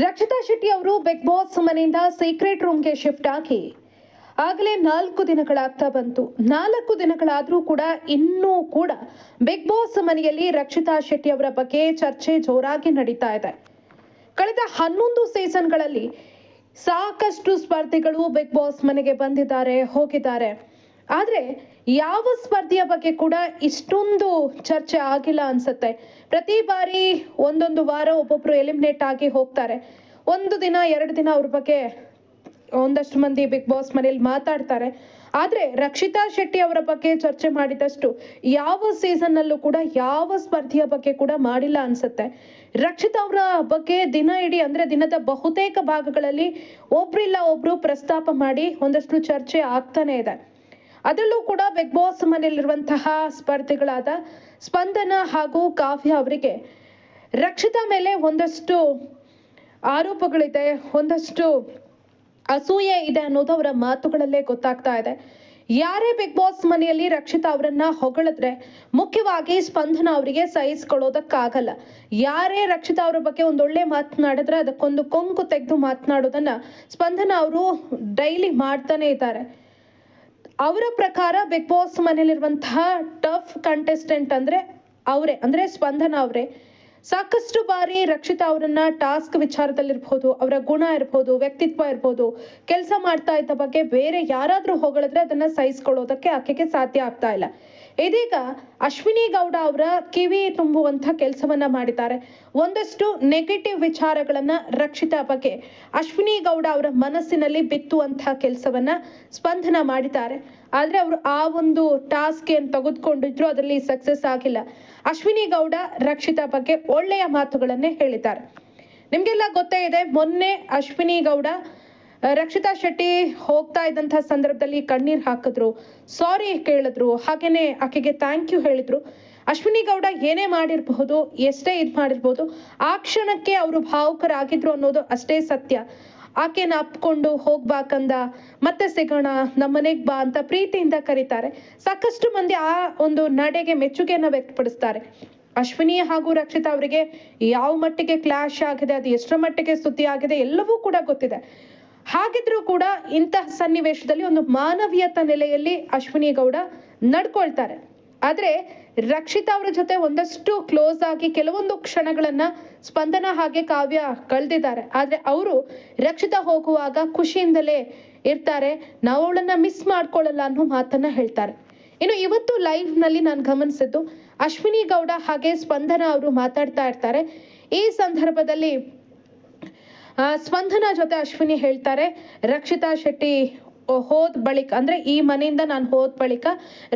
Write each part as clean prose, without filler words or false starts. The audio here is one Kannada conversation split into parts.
ರಕ್ಷಿತಾ ಶೆಟ್ಟಿ ಅವರು ಬಿಗ್ ಬಾಸ್ ಮನೆಯಿಂದ ಸೀಕ್ರೆಟ್ ರೂಮ್ಗೆ ಶಿಫ್ಟ್ ಆಗಿ ಆಗಲೇ 4 ದಿನಗಳಾಗ್ತಾ ಬಂತು. 4 ದಿನಗಳಾದರೂ ಕೂಡ ಇನ್ನೂ ಕೂಡ ಬಿಗ್ ಬಾಸ್ ಮನೆಯಲ್ಲಿ ರಕ್ಷಿತಾ ಶೆಟ್ಟಿ ಅವರ ಬಗ್ಗೆ ಚರ್ಚೆ ಜೋರಾಗಿ ನಡೀತಾ ಇದೆ. ಕಳೆದ 11 ಸೀಸನ್ಗಳಲ್ಲಿ ಸಾಕಷ್ಟು ಸ್ಪರ್ಧಿಗಳು ಬಿಗ್ ಬಾಸ್ ಮನೆಗೆ ಬಂದಿದ್ದಾರೆ, ಹೋಗಿದ್ದಾರೆ. ಆದರೆ ಯಾವ ಸ್ಪರ್ಧೆಯ ಬಗ್ಗೆ ಕೂಡ ಇಷ್ಟೊಂದು ಚರ್ಚೆ ಆಗಿಲ್ಲ ಅನ್ಸುತ್ತೆ. ಪ್ರತಿ ಬಾರಿ ಒಂದೊಂದು ವಾರ ಒಬ್ಬೊಬ್ರು ಎಲಿಮಿನೇಟ್ ಆಗಿ ಹೋಗ್ತಾರೆ. 1 ದಿನ 2 ದಿನ ಅವ್ರ ಬಗ್ಗೆ ಒಂದಷ್ಟು ಮಂದಿ ಬಿಗ್ ಬಾಸ್ ಮನೆಯಲ್ಲಿ ಮಾತಾಡ್ತಾರೆ. ಆದ್ರೆ ರಕ್ಷಿತಾ ಶೆಟ್ಟಿ ಅವರ ಬಗ್ಗೆ ಚರ್ಚೆ ಮಾಡಿದಷ್ಟು ಯಾವ ಸೀಸನ್ ಅಲ್ಲೂ ಕೂಡ ಯಾವ ಸ್ಪರ್ಧೆಯ ಬಗ್ಗೆ ಕೂಡ ಮಾಡಿಲ್ಲ ಅನ್ಸುತ್ತೆ. ರಕ್ಷಿತಾ ಅವರ ಬಗ್ಗೆ ದಿನ ಇಡೀ ಅಂದ್ರೆ ದಿನದ ಬಹುತೇಕ ಭಾಗಗಳಲ್ಲಿ ಒಬ್ರಿಲ್ಲ ಒಬ್ರು ಪ್ರಸ್ತಾಪ ಮಾಡಿ ಒಂದಷ್ಟು ಚರ್ಚೆ ಆಗ್ತಾನೆ ಇದೆ. ಅದರಲ್ಲೂ ಕೂಡ ಬಿಗ್ ಬಾಸ್ ಮನೆಯಲ್ಲಿರುವಂತಹ ಸ್ಪರ್ಧಿಗಳಾದ ಸ್ಪಂದನ ಹಾಗೂ ಕಾವ್ಯ ಅವರಿಗೆ ರಕ್ಷಿತಾ ಮೇಲೆ ಒಂದಷ್ಟು ಆರೋಪಗಳಿದೆ, ಒಂದಷ್ಟು ಅಸೂಯೆ ಇದೆ ಅನ್ನೋದು ಅವರ ಮಾತುಗಳಲ್ಲೇ ಗೊತ್ತಾಗ್ತಾ ಇದೆ. ಯಾರೇ ಬಿಗ್ ಬಾಸ್ ಮನೆಯಲ್ಲಿ ರಕ್ಷಿತಾ ಅವರನ್ನ ಹೊಗಳಿದ್ರೆ ಮುಖ್ಯವಾಗಿ ಸ್ಪಂದನ ಅವರಿಗೆ ಸಹಿಸ್ಕೊಳ್ಳೋದಕ್ಕಾಗಲ್ಲ. ಯಾರೇ ರಕ್ಷಿತಾ ಅವರ ಬಗ್ಗೆ ಒಂದೊಳ್ಳೆ ಮಾತನಾಡಿದ್ರೆ ಅದಕ್ಕೊಂದು ಕೊಂಕು ತೆಗೆದು ಮಾತನಾಡೋದನ್ನ ಸ್ಪಂದನ ಅವರು ಡೈಲಿ ಮಾಡ್ತಾನೆ ಇದ್ದಾರೆ. ಅವರ ಪ್ರಕಾರ ಬಿಗ್ ಬಾಸ್ ಮನೆಯಲ್ಲಿರುವಂತಹ ಟಫ್ ಕಂಟೆಸ್ಟೆಂಟ್ ಅಂದ್ರೆ ಸ್ಪಂದನ ಅವರೇ. ಸಾಕಷ್ಟು ಬಾರಿ ರಕ್ಷಿತಾ ಅವರನ್ನ ಟಾಸ್ಕ್ ವಿಚಾರದಲ್ಲಿರ್ಬೋದು, ಅವರ ಗುಣ ಇರ್ಬೋದು, ವ್ಯಕ್ತಿತ್ವ ಇರ್ಬೋದು, ಕೆಲಸ ಮಾಡ್ತಾ ಇದ್ದ ಬಗ್ಗೆ ಬೇರೆ ಯಾರಾದ್ರೂ ಹೊಗಳಿದ್ರೆ ಅದನ್ನ ಸಹಿಸ್ಕೊಳ್ಳೋದಕ್ಕೆ ಆಕೆಗೆ ಸಾಧ್ಯ ಆಗ್ತಾ ಇಲ್ಲ. ಇದೀಗ ಅಶ್ವಿನಿ ಗೌಡ ಅವರ ಕಿವಿ ತುಂಬುವಂತ ಕೆಲಸವನ್ನ ಮಾಡಿದ್ದಾರೆ. ಒಂದಷ್ಟು ನೆಗೆಟಿವ್ ವಿಚಾರಗಳನ್ನ ರಕ್ಷಿತಾ ಬಗ್ಗೆ ಅಶ್ವಿನಿ ಗೌಡ ಅವರ ಮನಸ್ಸಿನಲ್ಲಿ ಬಿತ್ತುವಂತಹ ಕೆಲಸವನ್ನ ಸ್ಪಂದನ ಮಾಡಿದ್ದಾರೆ. ಆದ್ರೆ ಅವರು ಆ ಒಂದು ಟಾಸ್ಕ್ ಏನ್ ತೆಗೆದುಕೊಂಡಿದ್ರು ಅದರಲ್ಲಿ ಸಕ್ಸಸ್ ಆಗಿಲ್ಲ. ಅಶ್ವಿನಿ ಗೌಡ ರಕ್ಷಿತಾ ಬಗ್ಗೆ ಒಳ್ಳೆಯ ಮಾತುಗಳನ್ನೇ ಹೇಳಿದ್ದಾರೆ. ನಿಮ್ಗೆಲ್ಲ ಗೊತ್ತೇ ಇದೆ, ಮೊನ್ನೆ ಅಶ್ವಿನಿ ಗೌಡ ರಕ್ಷಿತಾ ಶೆಟ್ಟಿ ಹೋಗ್ತಾ ಇದ್ದಂತಹ ಸಂದರ್ಭದಲ್ಲಿ ಕಣ್ಣೀರ್ ಹಾಕಿದ್ರು, ಸಾರಿ ಕೇಳಿದ್ರು, ಹಾಗೇನೆ ಆಕೆಗೆ ಥ್ಯಾಂಕ್ ಯು ಹೇಳಿದ್ರು. ಅಶ್ವಿನಿ ಗೌಡ ಏನೇ ಮಾಡಿರಬಹುದು, ಎಷ್ಟೇ ಮಾಡಿರ್ಬೋದು, ಆ ಕ್ಷಣಕ್ಕೆ ಅವರು ಭಾವುಕರಾಗಿದ್ರು ಅನ್ನೋದು ಅಷ್ಟೇ ಸತ್ಯ. ಆಕೆನ ಅಪ್ಕೊಂಡು ಹೋಗ್ಬಾಕಂದ, ಮತ್ತೆ ಸಿಗೋಣ, ನಮ್ಮನೆಗ್ ಬಾ ಅಂತ ಪ್ರೀತಿಯಿಂದ ಕರೀತಾರೆ. ಸಾಕಷ್ಟು ಮಂದಿ ಆ ಒಂದು ನಡೆಗೆ ಮೆಚ್ಚುಗೆಯನ್ನ ವ್ಯಕ್ತಪಡಿಸ್ತಾರೆ. ಅಶ್ವಿನಿ ಹಾಗೂ ರಕ್ಷಿತಾ ಅವರಿಗೆ ಯಾವ ಮಟ್ಟಿಗೆ ಕ್ಲಾಶ್ ಆಗಿದೆ, ಅದು ಎಷ್ಟರ ಮಟ್ಟಿಗೆ ಸುದ್ದಿ ಆಗಿದೆ ಎಲ್ಲವೂ ಕೂಡ ಗೊತ್ತಿದೆ. ಹಾಗಿದ್ರೂ ಕೂಡ ಇಂತಹ ಸನ್ನಿವೇಶದಲ್ಲಿ ಒಂದು ಮಾನವೀಯತ ನೆಲೆಯಲ್ಲಿ ಅಶ್ವಿನಿ ಗೌಡ ನಡ್ಕೊಳ್ತಾರೆ. ಆದ್ರೆ ರಕ್ಷಿತಾ ಅವರ ಜೊತೆ ಒಂದಷ್ಟು ಕ್ಲೋಸ್ ಆಗಿ ಕೆಲವೊಂದು ಕ್ಷಣಗಳನ್ನ ಸ್ಪಂದನ ಹಾಗೆ ಕಾವ್ಯ ಕಳೆದಿದ್ದಾರೆ. ಆದ್ರೆ ಅವರು ರಕ್ಷಿತಾ ಹೋಗುವಾಗ ಖುಷಿಯಿಂದಲೇ ಇರ್ತಾರೆ, ನಾವು ಅವಳನ್ನ ಮಿಸ್ ಮಾಡ್ಕೊಳ್ಳಲ್ಲ ಅನ್ನೋ ಮಾತನ್ನ ಹೇಳ್ತಾರೆ. ಇನ್ನು ಇವತ್ತು ಲೈವ್ ನಲ್ಲಿ ನಾನು ಗಮನಿಸಿದ್ದು, ಅಶ್ವಿನಿ ಗೌಡ ಹಾಗೆ ಸ್ಪಂದನ ಅವರು ಮಾತಾಡ್ತಾ ಇರ್ತಾರೆ. ಈ ಸಂದರ್ಭದಲ್ಲಿ ಸ್ಪಂದನ ಜೊತೆ ಅಶ್ವಿನಿ ಹೇಳ್ತಾರೆ, ರಕ್ಷಿತಾ ಶೆಟ್ಟಿ ಹೋದ ಬಳಿಕ ಅಂದ್ರೆ ಈ ಮನೆಯಿಂದ ನಾನು ಹೋದ ಬಳಿಕ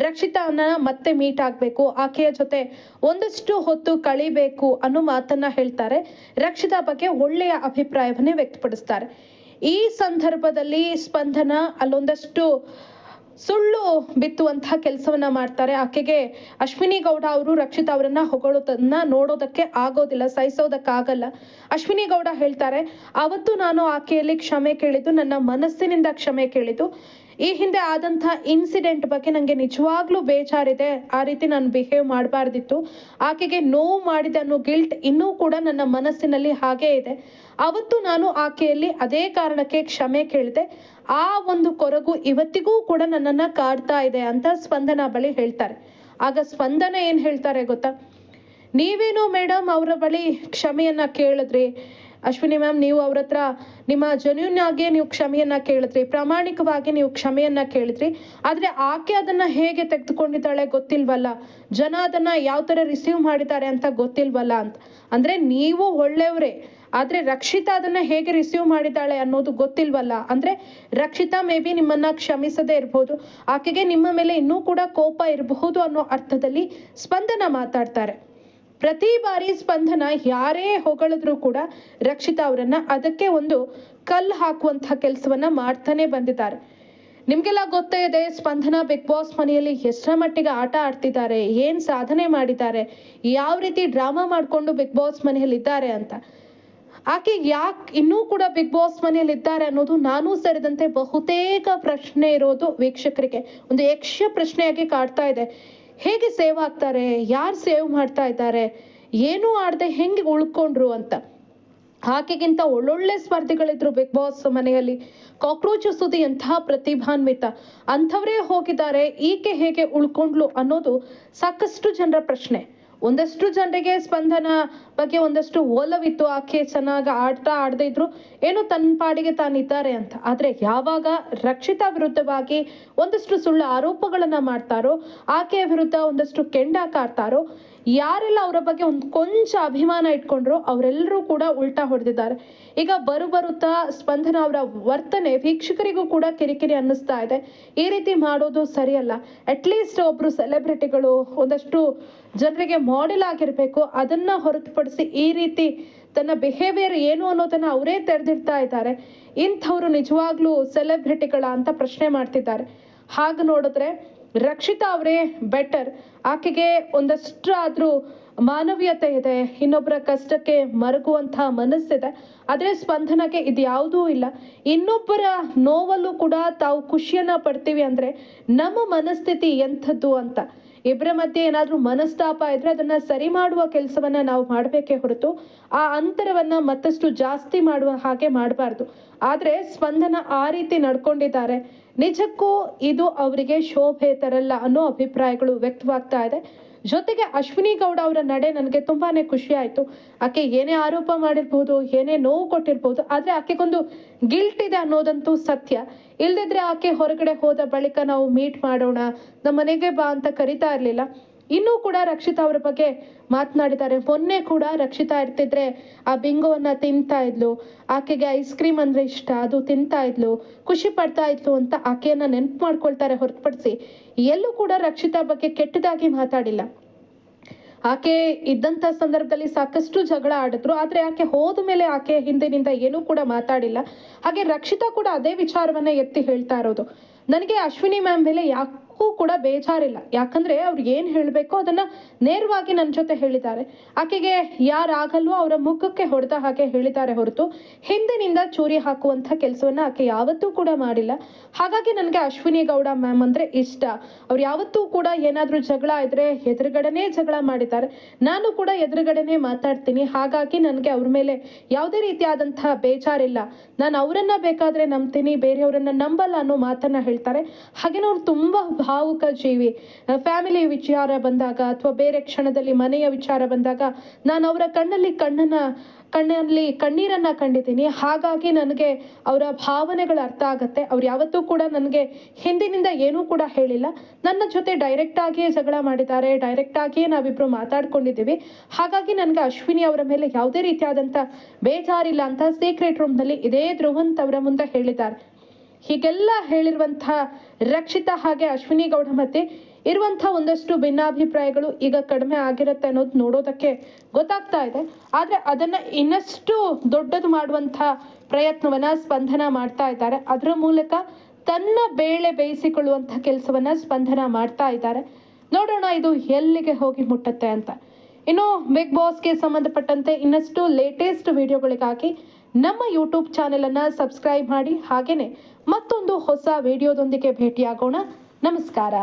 ರಕ್ಷಿತಾನ ಮತ್ತೆ ಮೀಟ್ ಆಗ್ಬೇಕು, ಆಕೆಯ ಜೊತೆ ಒಂದಷ್ಟು ಹೊತ್ತು ಕಳಿಬೇಕು ಅನ್ನೋ ಮಾತನ್ನ ಹೇಳ್ತಾರೆ. ರಕ್ಷಿತಾ ಬಗ್ಗೆ ಒಳ್ಳೆಯ ಅಭಿಪ್ರಾಯವನ್ನೇ ವ್ಯಕ್ತಪಡಿಸ್ತಾರೆ. ಈ ಸಂದರ್ಭದಲ್ಲಿ ಸ್ಪಂದನ ಅಲ್ಲೊಂದಷ್ಟು ಸುಳ್ಳು ಬಿತ್ತುವಂತಹ ಕೆಲಸವನ್ನ ಮಾಡ್ತಾರೆ. ಆಕೆಗೆ ಅಶ್ವಿನಿ ಗೌಡ ಅವರು ರಕ್ಷಿತಾ ಅವರನ್ನ ಹೊಗಳೋದನ್ನ ನೋಡೋದಕ್ಕೆ ಆಗೋದಿಲ್ಲ, ಸಹಿಸೋದಕ್ಕಾಗಲ್ಲ. ಅಶ್ವಿನಿ ಗೌಡ ಹೇಳ್ತಾರೆ, ಅವತ್ತು ನಾನು ಆಕೆಯಲ್ಲಿ ಕ್ಷಮೆ ಕೇಳಿದ್ದು, ನನ್ನ ಮನಸ್ಸಿನಿಂದ ಕ್ಷಮೆ ಕೇಳಿದ್ದು. ಈ ಹಿಂದೆ ಆದಂತಹ ಇನ್ಸಿಡೆಂಟ್ ಬಗ್ಗೆ ನಂಗೆ ನಿಜವಾಗ್ಲೂ ಬೇಜಾರಿದೆ, ಆ ರೀತಿ ನಾನು ಬಿಹೇವ್ ಮಾಡಬಾರ್ದಿತ್ತು, ಆಕೆಗೆ ನೋವು ಮಾಡಿದೆ ಅನ್ನೋ ಗಿಲ್ಟ್ ಇನ್ನೂ ಕೂಡ ನನ್ನ ಮನಸ್ಸಿನಲ್ಲಿ ಹಾಗೇ ಇದೆ. ಅವತ್ತು ನಾನು ಆಕೆಯಲ್ಲಿ ಅದೇ ಕಾರಣಕ್ಕೆ ಕ್ಷಮೆ ಕೇಳಿದೆ, ಆ ಒಂದು ಕೊರಗು ಇವತ್ತಿಗೂ ಕೂಡ ನನ್ನನ್ನ ಕಾಡ್ತಾ ಇದೆ ಅಂತ ಸ್ಪಂದನ ಬಳಿ ಹೇಳ್ತಾರೆ. ಆಗ ಸ್ಪಂದನ ಏನ್ ಹೇಳ್ತಾರೆ ಗೊತ್ತಾ, ನೀವೇನೋ ಮೇಡಮ್ ಅವರ ಬಳಿ ಕ್ಷಮೆಯನ್ನ ಕೇಳಿದ್ರಿ, ಅಶ್ವಿನಿ ಮ್ಯಾಮ್ ನೀವು ಅವ್ರ ಹತ್ರ ನಿಮ್ಮ ಜೆನ್ಯೂನ್ ಆಗಿ ನೀವು ಕ್ಷಮೆಯನ್ನ ಕೇಳಿದ್ರಿ, ಪ್ರಾಮಾಣಿಕವಾಗಿ ನೀವು ಕ್ಷಮೆಯನ್ನ ಕೇಳಿದ್ರಿ. ಆದ್ರೆ ಆಕೆ ಅದನ್ನ ಹೇಗೆ ತೆಗೆದುಕೊಂಡಿದ್ದಾಳೆ ಗೊತ್ತಿಲ್ವಲ್ಲ, ಜನ ಅದನ್ನ ಯಾವ ತರ ರಿಸೀವ್ ಮಾಡಿದ್ದಾರೆ ಅಂತ ಗೊತ್ತಿಲ್ವಲ್ಲ ಅಂತ. ಅಂದ್ರೆ ನೀವು ಒಳ್ಳೆಯವ್ರೆ, ಆದ್ರೆ ರಕ್ಷಿತಾ ಅದನ್ನ ಹೇಗೆ ರಿಸೀವ್ ಮಾಡಿದ್ದಾಳೆ ಅನ್ನೋದು ಗೊತ್ತಿಲ್ವಲ್ಲ. ಅಂದ್ರೆ ರಕ್ಷಿತಾ ಮೇ ಬಿ ನಿಮ್ಮನ್ನ ಕ್ಷಮಿಸದೇ ಇರಬಹುದು, ಆಕೆಗೆ ನಿಮ್ಮ ಮೇಲೆ ಇನ್ನೂ ಕೂಡ ಕೋಪ ಇರಬಹುದು ಅನ್ನೋ ಅರ್ಥದಲ್ಲಿ ಸ್ಪಂದನ ಮಾತಾಡ್ತಾರೆ. ಪ್ರತಿ ಬಾರಿ ಸ್ಪಂದನ ಯಾರೇ ಹೊಗಳಿದ್ರು ಕೂಡ ರಕ್ಷಿತಾ ಅವರನ್ನ ಅದಕ್ಕೆ ಒಂದು ಕಲ್ಲು ಹಾಕುವಂತಹ ಕೆಲಸವನ್ನ ಮಾಡ್ತಾನೆ ಬಂದಿದ್ದಾರೆ. ನಿಮ್ಗೆಲ್ಲ ಗೊತ್ತೇ ಇದೆ, ಸ್ಪಂದನ ಬಿಗ್ ಬಾಸ್ ಮನೆಯಲ್ಲಿ ಎಷ್ಟರ ಮಟ್ಟಿಗೆ ಆಟ ಆಡ್ತಿದ್ದಾರೆ, ಏನ್ ಸಾಧನೆ ಮಾಡಿದ್ದಾರೆ, ಯಾವ ರೀತಿ ಡ್ರಾಮಾ ಮಾಡ್ಕೊಂಡು ಬಿಗ್ ಬಾಸ್ ಮನೆಯಲ್ಲಿ ಇದ್ದಾರೆ ಅಂತ. ಆಕೆ ಯಾಕೆ ಇನ್ನೂ ಕೂಡ ಬಿಗ್ ಬಾಸ್ ಮನೆಯಲ್ಲಿ ಇದ್ದಾರೆ ಅನ್ನೋದು ನಾನು ಸೇರಿದಂತೆ ಬಹುತೇಕ ಪ್ರಶ್ನೆ ಇರೋದು ವೀಕ್ಷಕರಿಗೆ ಒಂದು ಯಕ್ಷ ಪ್ರಶ್ನೆಯಾಗಿ ಕಾಡ್ತಾ ಇದೆ. ಹೇಗೆ ಸೇವ್ ಆಗ್ತಾರೆ, ಯಾರು ಸೇವ್ ಮಾಡ್ತಾ ಇದ್ದಾರೆ, ಏನೂ ಆಡದೆ ಹೆಂಗೆ ಉಳ್ಕೊಂಡ್ರು ಅಂತ. ಆಕೆಗಿಂತ ಒಳ್ಳೊಳ್ಳೆ ಸ್ಪರ್ಧಿಗಳಿದ್ರು ಬಿಗ್ ಬಾಸ್ ಮನೆಯಲ್ಲಿ. ಕಾಕ್ರೋಚ್ ಸುದ್ದಿ ಎಂತಹ ಪ್ರತಿಭಾನ್ವಿತ, ಅಂಥವರೇ ಹೋಗಿದ್ದಾರೆ, ಈಕೆ ಹೇಗೆ ಉಳ್ಕೊಂಡ್ಲು ಅನ್ನೋದು ಸಾಕಷ್ಟು ಜನರ ಪ್ರಶ್ನೆ. ಒಂದಷ್ಟು ಜನರಿಗೆ ಸ್ಪಂದನ ಬಗ್ಗೆ ಒಂದಷ್ಟು ಒಲವಿತ್ತು, ಆಕೆ ಚೆನ್ನಾಗಿ ಆಡದೇ ಇದ್ರು ಏನೋ ತನ್ನ ಪಾಡಿಗೆ ತಾನಿದ್ದಾರೆ ಅಂತ. ಆದ್ರೆ ಯಾವಾಗ ರಕ್ಷಿತಾ ವಿರುದ್ಧವಾಗಿ ಒಂದಷ್ಟು ಸುಳ್ಳು ಆರೋಪಗಳನ್ನ ಮಾಡ್ತಾರೋ, ಆಕೆಯ ವಿರುದ್ಧ ಒಂದಷ್ಟು ಕೆಂಡಾಕಾಡ್ತಾರೋ, ಯಾರೆಲ್ಲ ಅವರ ಬಗ್ಗೆ ಒಂದು ಕೊಂಚ ಅಭಿಮಾನ ಇಟ್ಕೊಂಡ್ರು ಅವರೆಲ್ಲರೂ ಕೂಡ ಉಲ್ಟಾ ಹೊಡೆದಿದ್ದಾರೆ. ಈಗ ಬರುತ್ತಾ ಸ್ಪಂದನ ಅವರ ವರ್ತನೆ ವೀಕ್ಷಕರಿಗೂ ಕೂಡ ಕಿರಿಕಿರಿ ಅನ್ನಿಸ್ತಾ ಇದೆ. ಈ ರೀತಿ ಮಾಡೋದು ಸರಿಯಲ್ಲ. ಅಟ್ಲೀಸ್ಟ್ ಒಬ್ರು ಸೆಲೆಬ್ರಿಟಿಗಳು ಒಂದಷ್ಟು ಜನರಿಗೆ ಮಾಡೆಲ್ ಆಗಿರ್ಬೇಕು, ಅದನ್ನ ಹೊರತುಪಡಿಸಿ ಈ ರೀತಿ ತನ್ನ ಬಿಹೇವಿಯರ್ ಏನು ಅನ್ನೋದನ್ನ ಅವರೇ ತೆರೆದಿಡ್ತಾ ಇದ್ದಾರೆ. ಇಂಥವ್ರು ನಿಜವಾಗ್ಲೂ ಸೆಲೆಬ್ರಿಟಿಗಳ ಅಂತ ಪ್ರಶ್ನೆ ಮಾಡ್ತಿದ್ದಾರೆ. ಹಾಗೆ ನೋಡಿದ್ರೆ ರಕ್ಷಿತಾ ಅವರೇ ಬೆಟರ್. ಆಕೆಗೆ ಒಂದಷ್ಟಾದ್ರೂ ಮಾನವೀಯತೆ ಇದೆ, ಇನ್ನೊಬ್ಬರ ಕಷ್ಟಕ್ಕೆ ಮರಗುವಂತಹ ಮನಸ್ಸಿದೆ. ಆದ್ರೆ ಸ್ಪಂದನಕ್ಕೆ ಇದ್ಯಾವುದೂ ಇಲ್ಲ. ಇನ್ನೊಬ್ಬರ ನೋವಲ್ಲೂ ಕೂಡ ತಾವು ಖುಷಿಯನ್ನ ಪಡ್ತೀವಿ ಅಂದ್ರೆ ನಮ್ಮ ಮನಸ್ಥಿತಿ ಎಂಥದ್ದು ಅಂತ. ಇಬ್ಬರ ಮಧ್ಯೆ ಏನಾದ್ರೂ ಮನಸ್ತಾಪ ಇದ್ರೆ ಅದನ್ನ ಸರಿ ಮಾಡುವ ಕೆಲಸವನ್ನ ನಾವು ಮಾಡಬೇಕೇ ಹೊರತು ಆ ಅಂತರವನ್ನ ಮತ್ತಷ್ಟು ಜಾಸ್ತಿ ಮಾಡುವ ಹಾಗೆ ಮಾಡಬಾರ್ದು. ಆದ್ರೆ ಸ್ಪಂದನ ಆ ರೀತಿ ನಡ್ಕೊಂಡಿದ್ದಾರೆ. ನಿಜಕ್ಕೂ ಇದು ಅವರಿಗೆ ಶೋಭೆ ತರಲ್ಲ ಅನ್ನೋ ಅಭಿಪ್ರಾಯಗಳು ವ್ಯಕ್ತವಾಗ್ತಾ ಇದೆ. ಜೊತೆಗೆ ಅಶ್ವಿನಿ ಗೌಡ ಅವರ ನಡೆ ನನಗೆ ತುಂಬಾನೇ ಖುಷಿ ಆಯ್ತು. ಆಕೆ ಏನೇ ಆರೋಪ ಮಾಡಿರ್ಬೋದು, ಏನೇ ನೋವು ಕೊಟ್ಟಿರ್ಬೋದು, ಆದ್ರೆ ಆಕೆಗೊಂದು ಗಿಲ್ಟ್ ಇದೆ ಅನ್ನೋದಂತೂ ಸತ್ಯ. ಇಲ್ದಿದ್ರೆ ಆಕೆ ಹೊರಗಡೆ ಹೋದ ಬಳಿಕ ನಾವು ಮೀಟ್ ಮಾಡೋಣ, ನಮ್ಮ ಮನೆಗೆ ಬಾ ಅಂತ ಕರಿತಾ ಇರ್ಲಿಲ್ಲ. ಇನ್ನೂ ಕೂಡ ರಕ್ಷಿತಾ ಅವರ ಬಗ್ಗೆ ಮಾತನಾಡಿದ್ದಾರೆ. ಮೊನ್ನೆ ಕೂಡ ರಕ್ಷಿತಾ ಇರ್ತಿದ್ರೆ ಆ ಬಿಂಗೋವನ್ನ ತಿಂತಾ ಇದ್ಲು, ಆಕೆಗೆ ಐಸ್ ಕ್ರೀಮ್ ಅಂದ್ರೆ ಇಷ್ಟ, ಅದು ತಿಂತಾ ಇದ್ಲು, ಖುಷಿ ಪಡ್ತಾ ಇದ್ಲು ಅಂತ ಆಕೆಯನ್ನ ನೆನಪು ಮಾಡ್ಕೊಳ್ತಾರೆ ಹೊರತುಪಡಿಸಿ ಎಲ್ಲೂ ಕೂಡ ರಕ್ಷಿತಾ ಬಗ್ಗೆ ಕೆಟ್ಟದಾಗಿ ಮಾತಾಡಿಲ್ಲ. ಆಕೆ ಇದ್ದಂತ ಸಂದರ್ಭದಲ್ಲಿ ಸಾಕಷ್ಟು ಜಗಳ ಆಡಿದ್ರು, ಆದ್ರೆ ಆಕೆ ಹೋದ ಮೇಲೆ ಆಕೆ ಹಿಂದಿನಿಂದ ಏನೂ ಕೂಡ ಮಾತಾಡಿಲ್ಲ. ಹಾಗೆ ರಕ್ಷಿತಾ ಕೂಡ ಅದೇ ವಿಚಾರವನ್ನ ಎತ್ತಿ ಹೇಳ್ತಾ ಇರೋದು. ನನಗೆ ಅಶ್ವಿನಿ ಮ್ಯಾಮ್ ಮೇಲೆ ಯಾಕೂ ಕೂಡ ಬೇಜಾರಿಲ್ಲ, ಯಾಕಂದ್ರೆ ಅವ್ರು ಏನ್ ಹೇಳ್ಬೇಕೋ ಅದನ್ನ ನೇರವಾಗಿ ನನ್ನ ಜೊತೆ ಹೇಳಿದ್ದಾರೆ. ಆಕೆಗೆ ಯಾರಾಗಲ್ವೋ ಅವರ ಮುಖಕ್ಕೆ ಹೊಡೆದ ಹಾಗೆ ಹೇಳಿದ್ದಾರೆ ಹೊರತು ಹಿಂದಿನಿಂದ ಚೂರಿ ಹಾಕುವಂತ ಕೆಲಸವನ್ನ ಆಕೆ ಯಾವತ್ತೂ ಕೂಡ ಮಾಡಿಲ್ಲ. ಹಾಗಾಗಿ ನನಗೆ ಅಶ್ವಿನಿ ಗೌಡ ಮ್ಯಾಮ್ ಅಂದ್ರೆ ಇಷ್ಟ. ಅವ್ರು ಯಾವತ್ತೂ ಕೂಡ ಏನಾದ್ರೂ ಜಗಳ ಇದ್ರೆ ಎದುರುಗಡೆನೇ ಜಗಳ ಮಾಡಿದ್ದಾರೆ, ನಾನು ಕೂಡ ಎದುರುಗಡೆನೆ ಮಾತಾಡ್ತೀನಿ. ಹಾಗಾಗಿ ನನಗೆ ಅವ್ರ ಮೇಲೆ ಯಾವುದೇ ರೀತಿಯಾದಂತಹ ಬೇಜಾರಿಲ್ಲ. ನಾನು ಅವರನ್ನ ಬೇಕಾದ್ರೆ ನಂಬ್ತೀನಿ, ಬೇರೆಯವರನ್ನ ನಂಬಲ್ಲ ಅನ್ನೋ ಮಾತನ್ನ ಹೇಳ್ತಾರೆ. ಹಾಗೇನೋ ಅವ್ರು ತುಂಬಾ ಭಾವುಕ ಜೀವಿ. ಫ್ಯಾಮಿಲಿ ವಿಚಾರ ಬಂದಾಗ ಅಥವಾ ಬೇರೆ ಕ್ಷಣದಲ್ಲಿ ಮನೆಯ ವಿಚಾರ ಬಂದಾಗ ನಾನು ಅವರ ಕಣ್ಣಲ್ಲಿ ಕಣ್ಣೀರನ್ನ ಕಂಡಿದ್ದೀನಿ. ಹಾಗಾಗಿ ನನಗೆ ಅವರ ಭಾವನೆಗಳು ಅರ್ಥ ಆಗತ್ತೆ. ಅವ್ರು ಯಾವತ್ತೂ ಕೂಡ ನನಗೆ ಹಿಂದಿನಿಂದ ಏನೂ ಕೂಡ ಹೇಳಿಲ್ಲ. ನನ್ನ ಜೊತೆ ಡೈರೆಕ್ಟ್ ಆಗಿಯೇ ಜಗಳ ಮಾಡಿದ್ದಾರೆ, ಡೈರೆಕ್ಟ್ ಆಗಿಯೇ ನಾವಿಬ್ರು ಮಾತಾಡ್ಕೊಂಡಿದ್ದೀವಿ. ಹಾಗಾಗಿ ನನಗೆ ಅಶ್ವಿನಿ ಅವರ ಮೇಲೆ ಯಾವುದೇ ರೀತಿಯಾದಂಥ ಬೇಜಾರಿಲ್ಲ ಅಂತ ಸೀಕ್ರೆಟ್ ರೂಮ್ ನಲ್ಲಿ ಇದೇ ಧ್ರುವಂತ್ ಅವರ ಮುಂದೆ ಹೇಳಿದ್ದಾರೆ. ಹೀಗೆಲ್ಲ ಹೇಳಿರುವಂತಹ ರಕ್ಷಿತಾ ಹಾಗೆ ಅಶ್ವಿನಿ ಗೌಡ ಮಧ್ಯೆ ಇರುವಂತಹ ಒಂದಷ್ಟು ಭಿನ್ನಾಭಿಪ್ರಾಯಗಳು ಈಗ ಕಡಿಮೆ ಆಗಿರುತ್ತೆ ಅನ್ನೋದು ನೋಡೋದಕ್ಕೆ ಗೊತ್ತಾಗ್ತಾ ಇದೆ. ಆದ್ರೆ ಅದನ್ನ ಇನ್ನಷ್ಟು ದೊಡ್ಡದು ಮಾಡುವಂತಹ ಪ್ರಯತ್ನವನ್ನ ಸ್ಪಂದನ ಮಾಡ್ತಾ ಇದ್ದಾರೆ. ಅದರ ಮೂಲಕ ತನ್ನ ಬೇಳೆ ಬೇಯಿಸಿಕೊಳ್ಳುವಂತಹ ಕೆಲಸವನ್ನ ಸ್ಪಂದನ ಮಾಡ್ತಾ ಇದ್ದಾರೆ. ನೋಡೋಣ ಇದು ಎಲ್ಲಿಗೆ ಹೋಗಿ ಮುಟ್ಟತ್ತೆ ಅಂತ. ಇನ್ನು ಬಿಗ್ ಬಾಸ್ಗೆ ಸಂಬಂಧಪಟ್ಟಂತೆ ಇನ್ನಷ್ಟು ಲೇಟೆಸ್ಟ್ ವಿಡಿಯೋಗಳಿಗಾಗಿ ನಮ್ಮ ಯೂಟ್ಯೂಬ್ ಚಾನೆಲ್ ಅನ್ನ ಸಬ್ಸ್ಕ್ರೈಬ್ ಮಾಡಿ. ಹಾಗೇನೆ ಮತ್ತೊಂದು ಹೊಸ ವಿಡಿಯೋದೊಂದಿಗೆ ಭೇಟಿಯಾಗೋಣ. ನಮಸ್ಕಾರ.